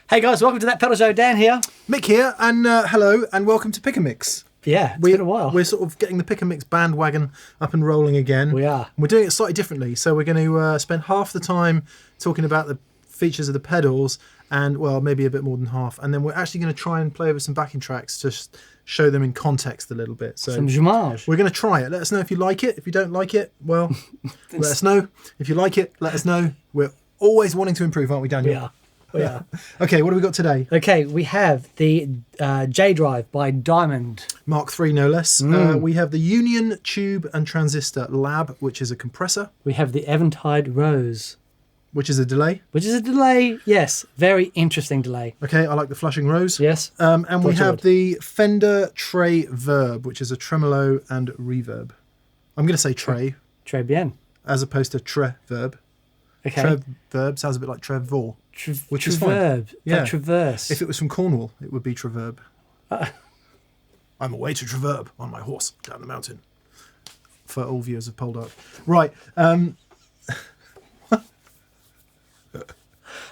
Hey guys, welcome to That Pedal Show. Dan here. Mick here, and hello, and welcome to Pick a Mix. Yeah, it's been a while. We're sort of getting the Pick a Mix bandwagon up and rolling again. We are. We're doing it slightly differently, so we're going to spend half the time talking about the features of the pedals, and well, maybe a bit more than half, and then we're actually going to try and play over some backing tracks to show them in context a little bit. So some homage. We're going to try it. Let us know if you like it. If you don't like it, well, let us know. If you like it, let us know. We're always wanting to improve, aren't we, Daniel? We are. We are. Okay, what have we got today? Okay, we have the J-Drive by Diamond. Mk3, no less. We have the Union Tube and Transistor Lab, which is a compressor. We have the Eventide Rose. Which is a delay. Which is a delay, yes. Very interesting delay. Okay, I like the Flushing Rose. Yes. And we have the Fender Tre-Verb, which is a tremolo and reverb. I'm going to say Tre. Très bien. As opposed to Tre-Verb. Okay. Tre-Verb sounds a bit like Trevor. Which is fine. Tre-Verb. Yeah. Like traverse. If it was from Cornwall, it would be Tre-Verb. I'm away to Tre-Verb on my horse down the mountain. For all viewers of Poldark. Right.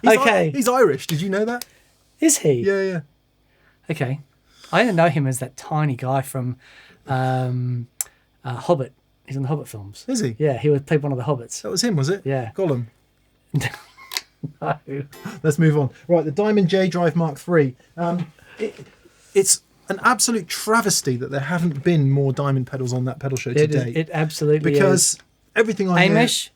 He's Irish. Did you know that? Is he? Yeah. Okay. I didn't know him as that tiny guy from Hobbit. He's in the Hobbit films. Is he? Yeah, he played one of the Hobbits. That was him, was it? Yeah. Gollum. No. Let's move on. Right, the Diamond J-Drive Mark III. It's an absolute travesty that there haven't been more Diamond pedals on that pedal show today. It absolutely because everything I Amish,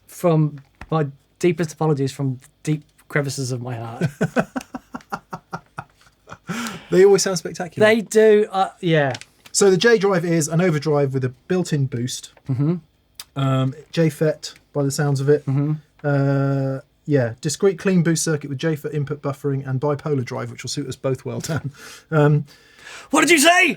from my deepest apologies from deep crevices of my heart. They always sound spectacular. They do, yeah. So the J-Drive is an overdrive with a built-in boost. JFET by the sounds of it. Discrete clean boost circuit with JFET input buffering and bipolar drive, which will suit us both well, Dan. What did you say?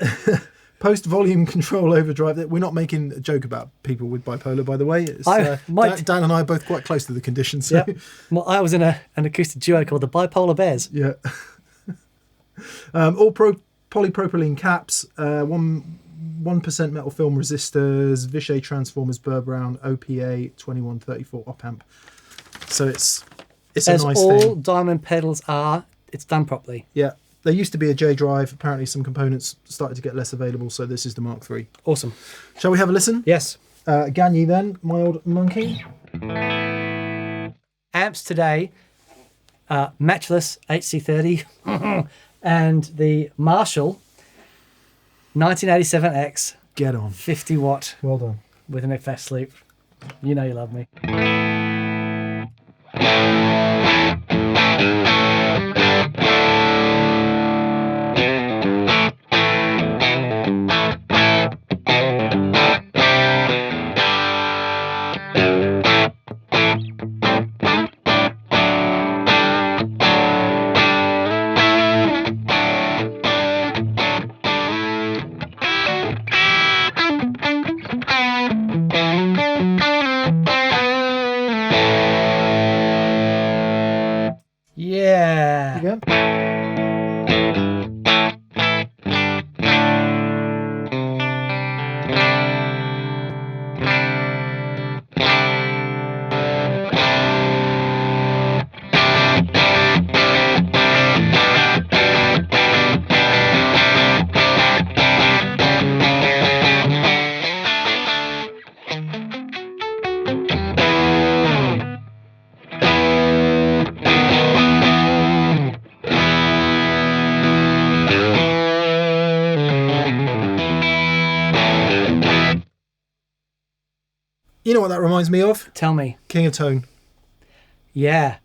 Post volume control overdrive. We're not making a joke about people with bipolar, by the way. Dan and I are both quite close to the condition. So. Yep. Well, I was in an acoustic duo called the Bipolar Bears. Yeah. All polypropylene caps, 1% metal film resistors, Vishay transformers, Burr Brown, OPA 2134 op amp. So it's a As nice all thing. Diamond pedals are, it's done properly. Yeah. There used to be a J-Drive. Apparently some components started to get less available, so this is the Mark III. Awesome. Shall we have a listen? Yes. Gagne then, my old monkey. Amps today, Matchless HC30 and the Marshall 1987X. Get on. 50 watt. Well done. With an fast sleep. You know you love me. Yeah. There you go. You know what that reminds me of? Tell me. King of Tone. Yeah.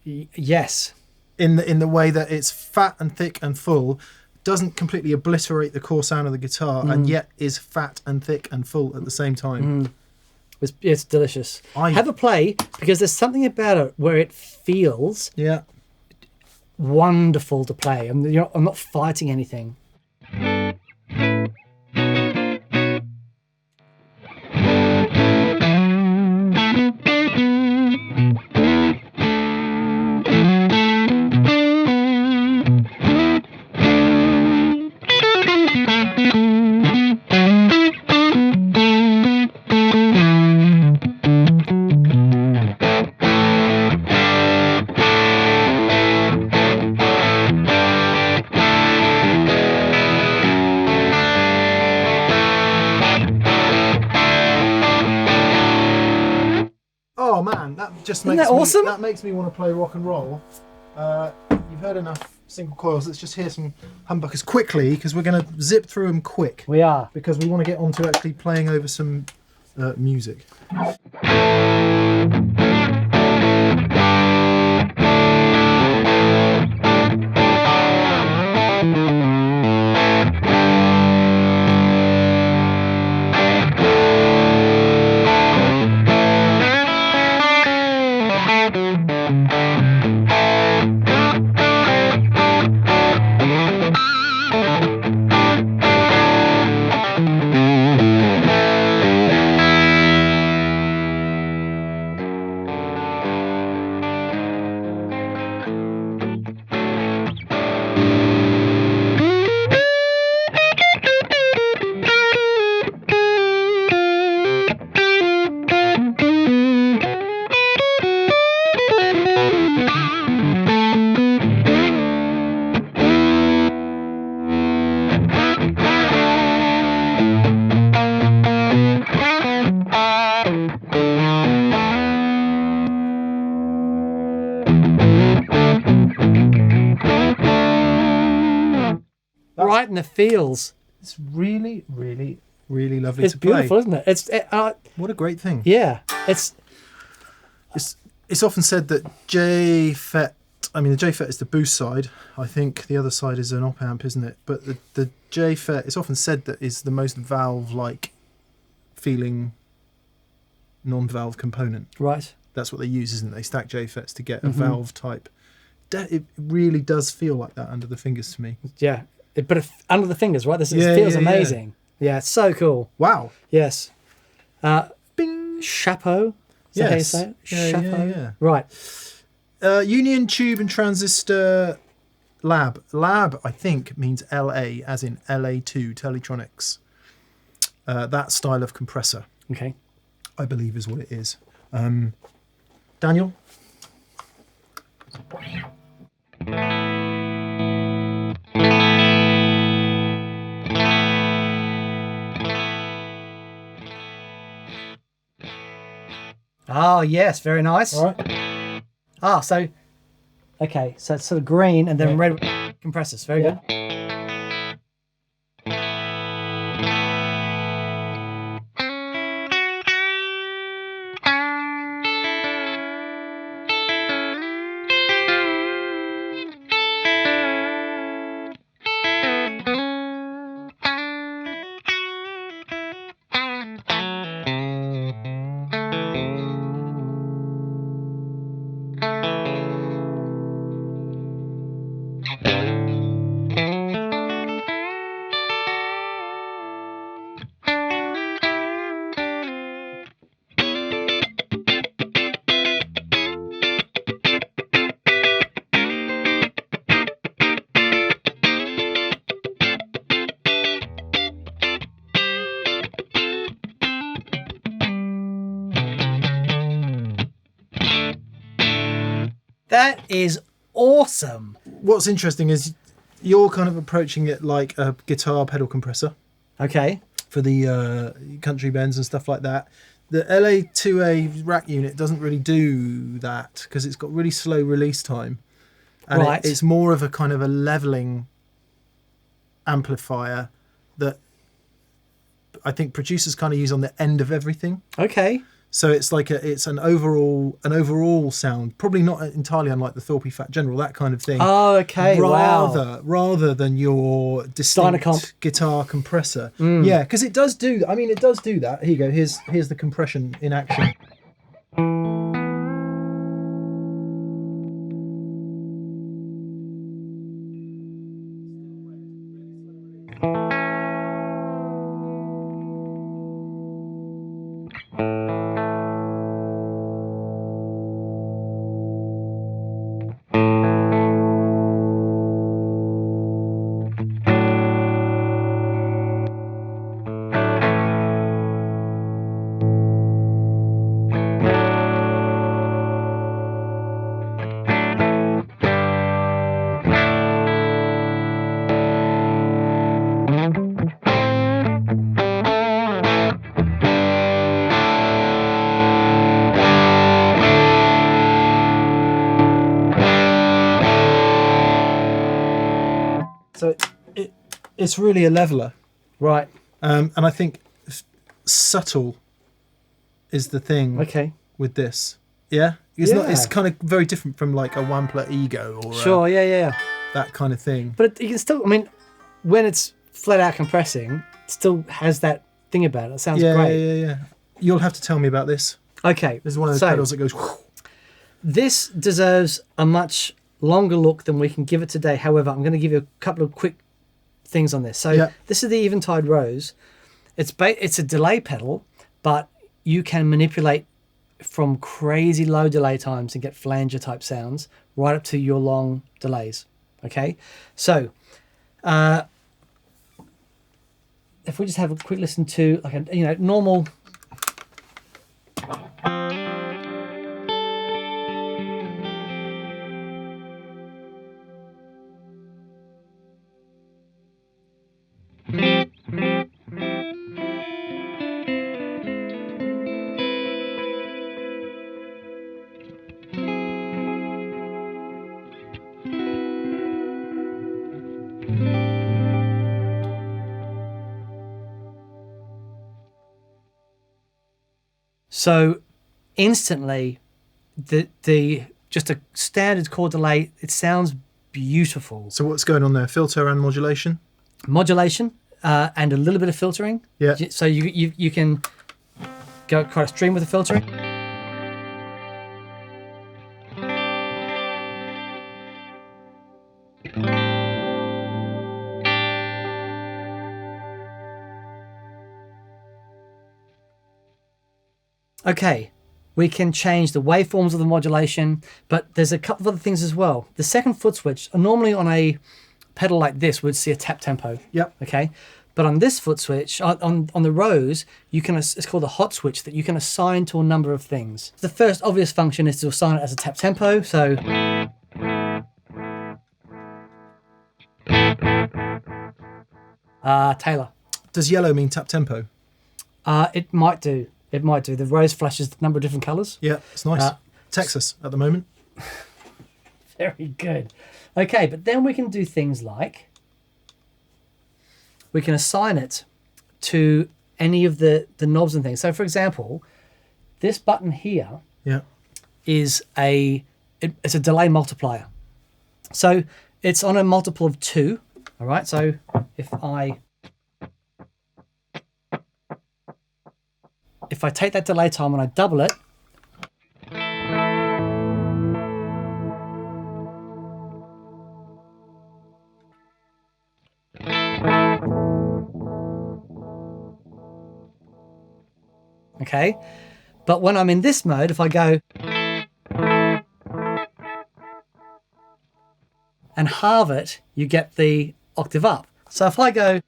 Yes. In the way that it's fat and thick and full, doesn't completely obliterate the core sound of the guitar, and yet is fat and thick and full at the same time. It's delicious. Have a play, because there's something about it where it feels wonderful to play. I'm not fighting anything. That just Isn't makes that awesome? that makes me want to play rock and roll. You've heard enough single coils. Let's just hear some humbuckers quickly because we're going to zip through them quick. We are. Because we want to get on to actually playing over some music. Right in the feels. It's really, really, really lovely It's to play. beautiful, isn't it? What a great thing. Yeah. It's often said that J-FET, I mean the J-FET is the boost side. I think the other side is an op amp, isn't it? But the J-FET, it's often said that is the most valve-like feeling non-valve component. right. That's what they use, isn't it? They stack J-FETs to get a valve type. It really does feel like that under the fingers to me. Yeah. But under the fingers, right? This Yeah, feels yeah, yeah. amazing. Yeah, it's so cool. Wow. Yes. Bing. Chapeau. Is that how you Yes. say it? Yeah, Chapeau. yeah. Right. Union Tube and Transistor Lab. Lab, I think, means LA, as in LA2, Teletronics. That style of compressor, Okay. I believe, is what it is. Daniel? Oh, yes. Very nice. All right. Ah, so... Okay, so it's sort of green and then red compressors. Very good. That is awesome. What's interesting is you're kind of approaching it like a guitar pedal compressor Okay. for the country bends and stuff like that. The LA2A rack unit doesn't really do that because it's got really slow release time. And Right. it's more of a kind of a leveling amplifier that I think producers kind of use on the end of everything. Okay. So it's like it's an overall sound, probably not entirely unlike the Thorpe Fat General, that kind of thing. Oh, okay. Wow. Rather than your distinct Dynacomp. guitar compressor. Yeah, because it does do. I mean, it does do that. Here you go. Here's the compression in action. it's really a leveler. Right. And I think subtle is the thing with this. Yeah? It's kind of very different from like a Wampler Ego or Sure, yeah. that kind of thing. But you can still, I mean, when it's flat out compressing, it still has that thing about it. It sounds great. Yeah. You'll have to tell me about this. Okay. This is one of those pedals that goes... This deserves a much longer look than we can give it today. However, I'm going to give you a couple of quick things on this. So this is the Eventide Rose. It's a delay pedal, but you can manipulate from crazy low delay times and get flanger type sounds right up to your long delays. Okay, so if we just have a quick listen to like a normal. So instantly, the just a standard chord delay, it sounds beautiful. So what's going on there? Filter and modulation? Modulation and a little bit of filtering. Yeah. So you can go quite extreme with the filtering. Okay, we can change the waveforms of the modulation, but there's a couple of other things as well. The second foot switch, normally on a pedal like this, we'd see a tap tempo. Yep. Okay, but on this foot switch, on the Rose, you can, it's called a hot switch that you can assign to a number of things. The first obvious function is to assign it as a tap tempo. So. Taylor. Does yellow mean tap tempo? It might do. It might do. The Rose flashes a number of different colours. Yeah, it's nice. Texas at the moment. Very good. Okay, but then we can do things like we can assign it to any of the knobs and things. So, for example, this button here is it's a delay multiplier. So it's on a multiple of 2. All right. So if I take that delay time and I double it, okay, but when I'm in this mode, if I go and halve it, you get the octave up. So if I go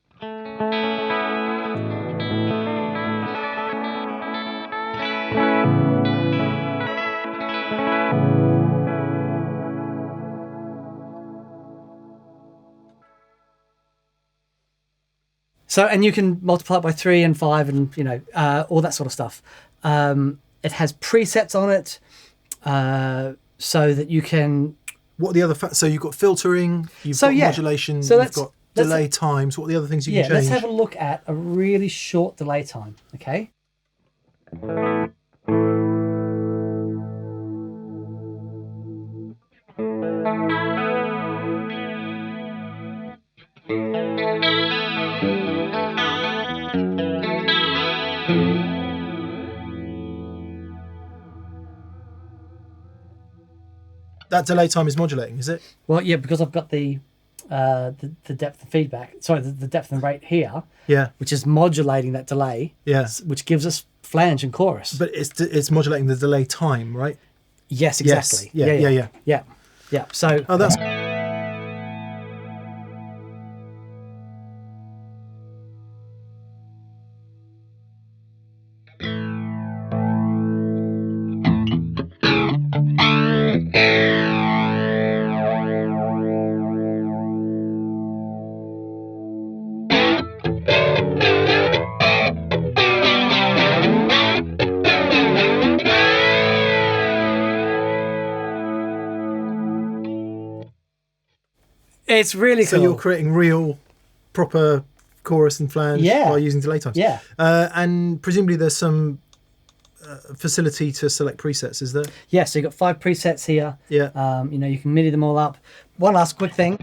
and you can multiply it by 3 and 5 and, all that sort of stuff. It has presets on it so that you can... What are the other... So you've got filtering, you've got modulation, you've got delay times. What are the other things you can change? Let's have a look at a really short delay time, okay? That delay time is modulating, is it? Well, yeah, because I've got the depth of feedback. Sorry, the depth and rate here. Yeah. Which is modulating that delay. Yeah. Which gives us flange and chorus. But it's modulating the delay time, right? Yes, exactly. Yes. Yeah. So. Oh, that's. It's really cool. So you're creating real proper chorus and flange by using delay times. Yeah. And presumably there's some facility to select presets, is there? Yeah, so you've got 5 presets here. Yeah. You know, you can MIDI them all up. One last quick thing.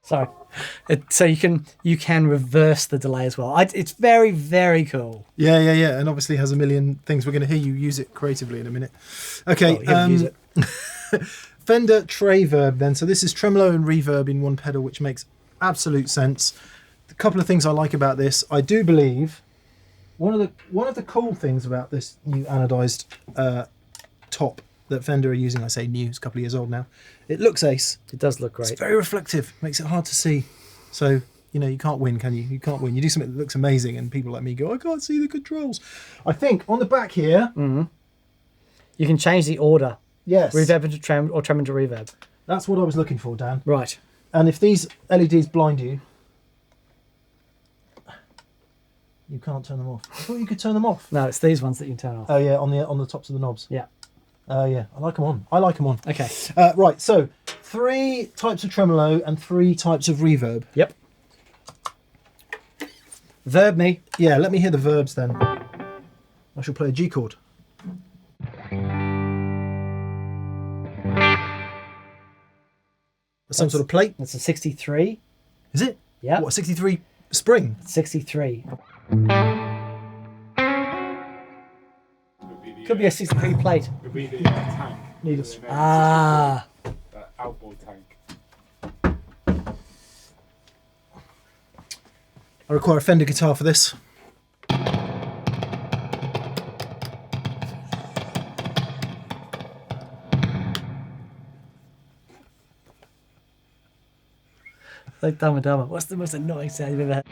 Sorry. So you can reverse the delay as well. It's very, very cool. Yeah, and obviously has a million things. We're going to hear you use it creatively in a minute. Okay, use it. Fender Tre-Verb then. So this is tremolo and reverb in one pedal, which makes absolute sense. A couple of things I like about this. I do believe one of the cool things about this new anodized top that Fender are using, I say new, it's a couple of years old now. It looks ace. It does look great. It's very reflective, makes it hard to see. So, you know, you can't win, can you? You can't win. You do something that looks amazing and people like me go, I can't see the controls. I think on the back here... You can change the order. Yes. Reverb into trem or trem into reverb. That's what I was looking for, Dan. Right. And if these LEDs blind you, you can't turn them off. I thought you could turn them off. No, it's these ones that you can turn off. Oh yeah, on the tops of the knobs. Yeah. Yeah, I like them on. I like them on. Okay. Right, so 3 types of tremolo and 3 types of reverb. Yep. Verb me. Yeah, let me hear the verbs then. I shall play a G chord. Some sort of plate. That's a 63. Is it? Yeah. What, a 63 spring? 63. Could be a 63 plate. It'll be the tank. Need a Ah. Outboard tank. I require a Fender guitar for this. Like Dumb and Dumber. What's the most annoying sound you've ever had?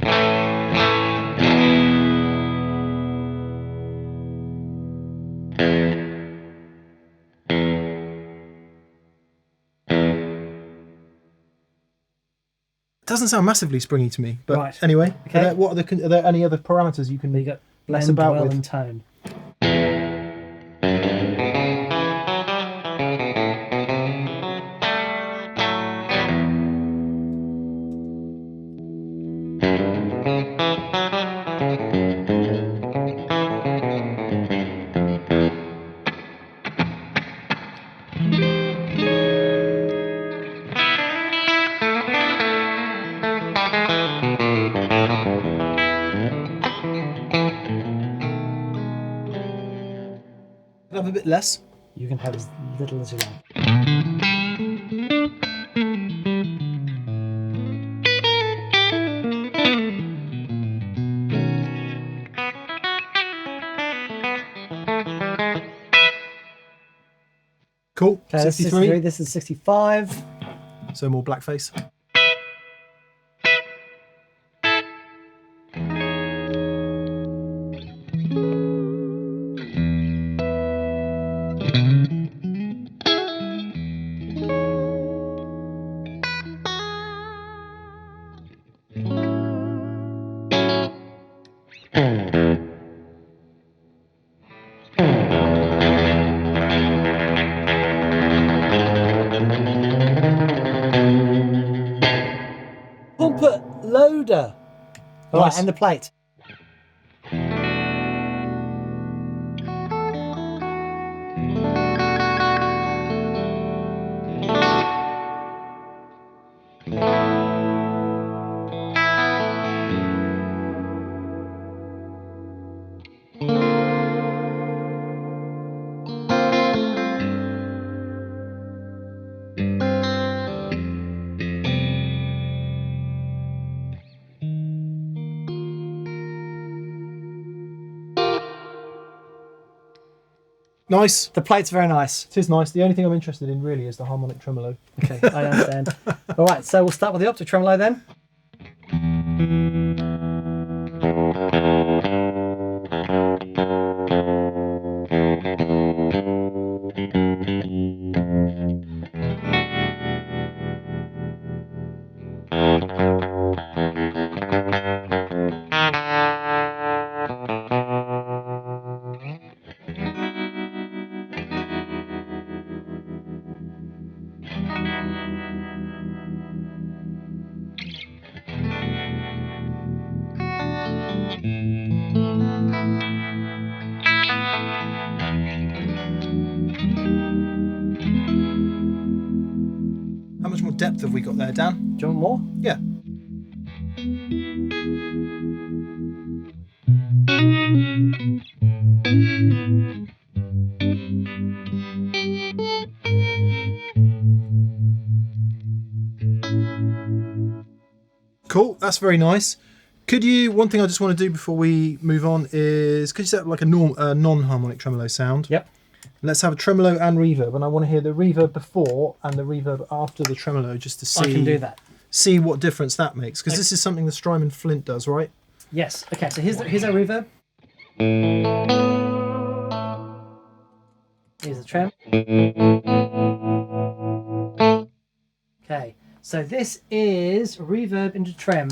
Doesn't sound massively springy to me, but Right. anyway. Okay. Are there any other parameters you can You got mess blend, about dwell, with? and tone. Have a bit less. You can have as little as you like. Cool. Okay, that's 63. This is 65. So more blackface. Pumper loader. All right, and the plate. Nice. The plate's very nice. It is nice. The only thing I'm interested in really is the harmonic tremolo. Okay, I understand. All right, so we'll start with the octave tremolo then. depth have we got there, Dan? Do you want more? Yeah. Cool, that's very nice. Could you, one thing I just want to do before we move on is, could you set up like a non-harmonic tremolo sound? Yep. Let's have a tremolo and reverb, and I want to hear the reverb before and the reverb after the tremolo, just to see. I can do that. See what difference that makes, because this is something the Strymon Flint does, right? Yes. Okay, so here's our reverb. Here's the trem. Okay, so this is reverb into trem.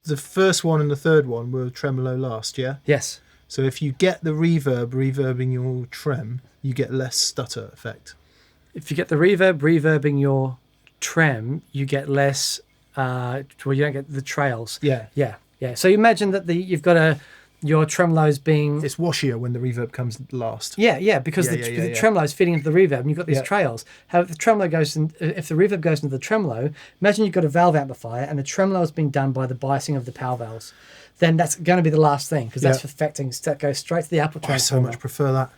The first one and the third one were tremolo last, yeah? Yes. So if you get the reverbing your trem, you get less stutter effect. If you get the reverbing your trem, you get less. Well, you don't get the trails. Yeah. Yeah. Yeah. So you imagine that you've got your tremolo's being. It's washier when the reverb comes last. Yeah, because the tremolo's feeding into the reverb, and you've got these trails. How if the tremolo goes in, if the reverb goes into the tremolo, imagine you've got a valve amplifier, and the tremolo is being done by the biasing of the power valves. Then that's going to be the last thing, because that's affecting. That goes straight to the output transformer. I so much prefer that.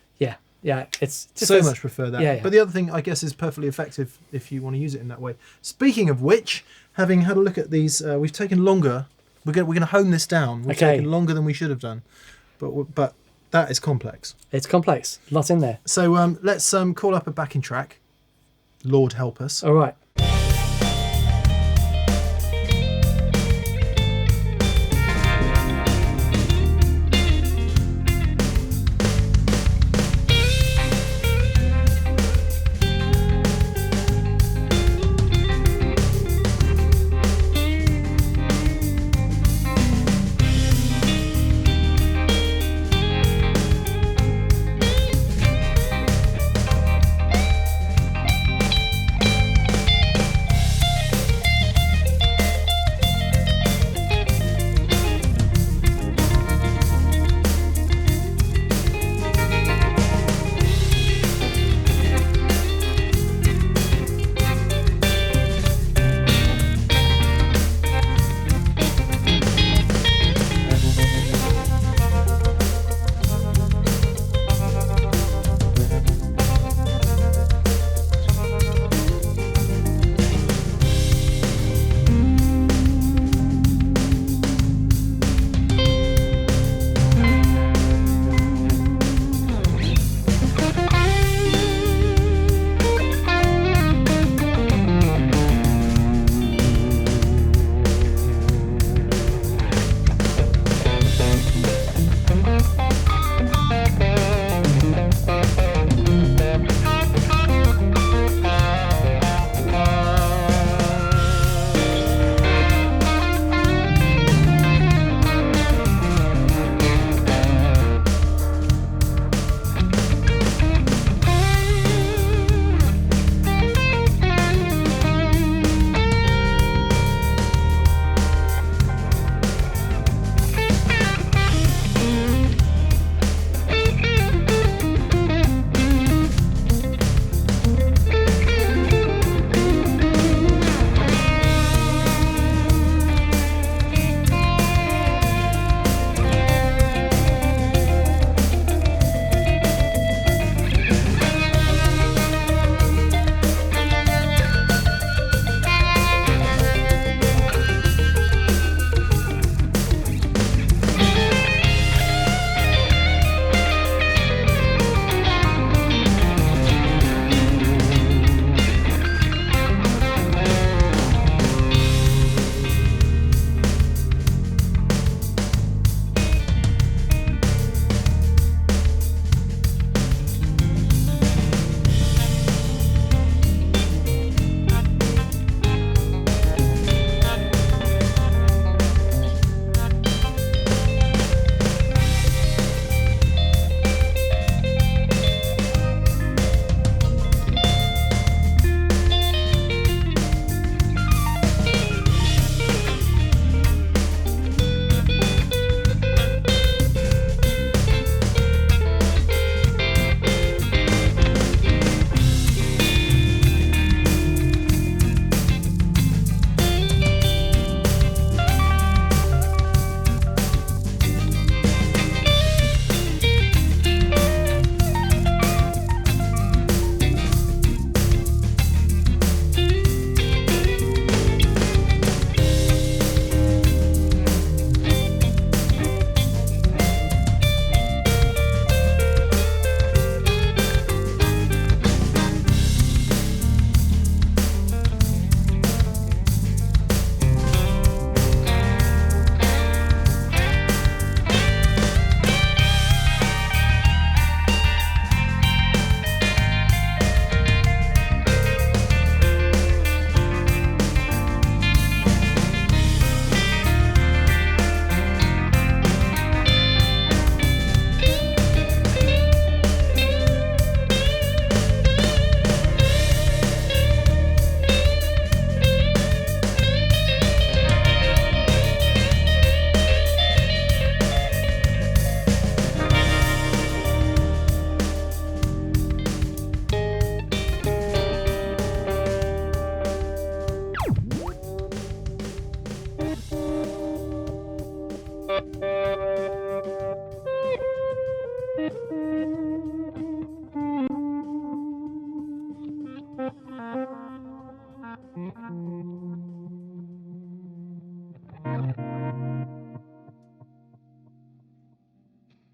Yeah, it's just so much prefer that. Yeah. But the other thing, I guess, is perfectly effective if you want to use it in that way. Speaking of which, having had a look at these, we've taken longer. We're going to hone this down. We've taken longer than we should have done, but that is complex. It's complex. Lots in there. So let's call up a backing track. Lord help us. All right.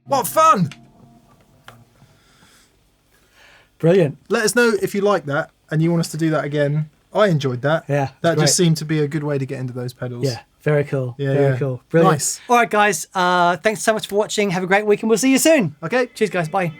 What fun! Brilliant. Let us know if you like that and you want us to do that again. I enjoyed that. Yeah, That great. just seemed to be a good way to get into those pedals. Yeah, very cool. Yeah, very yeah. cool. Brilliant. Nice. All right, guys. Thanks so much for watching. Have a great week and we'll see you soon. Okay. Cheers, guys. Bye.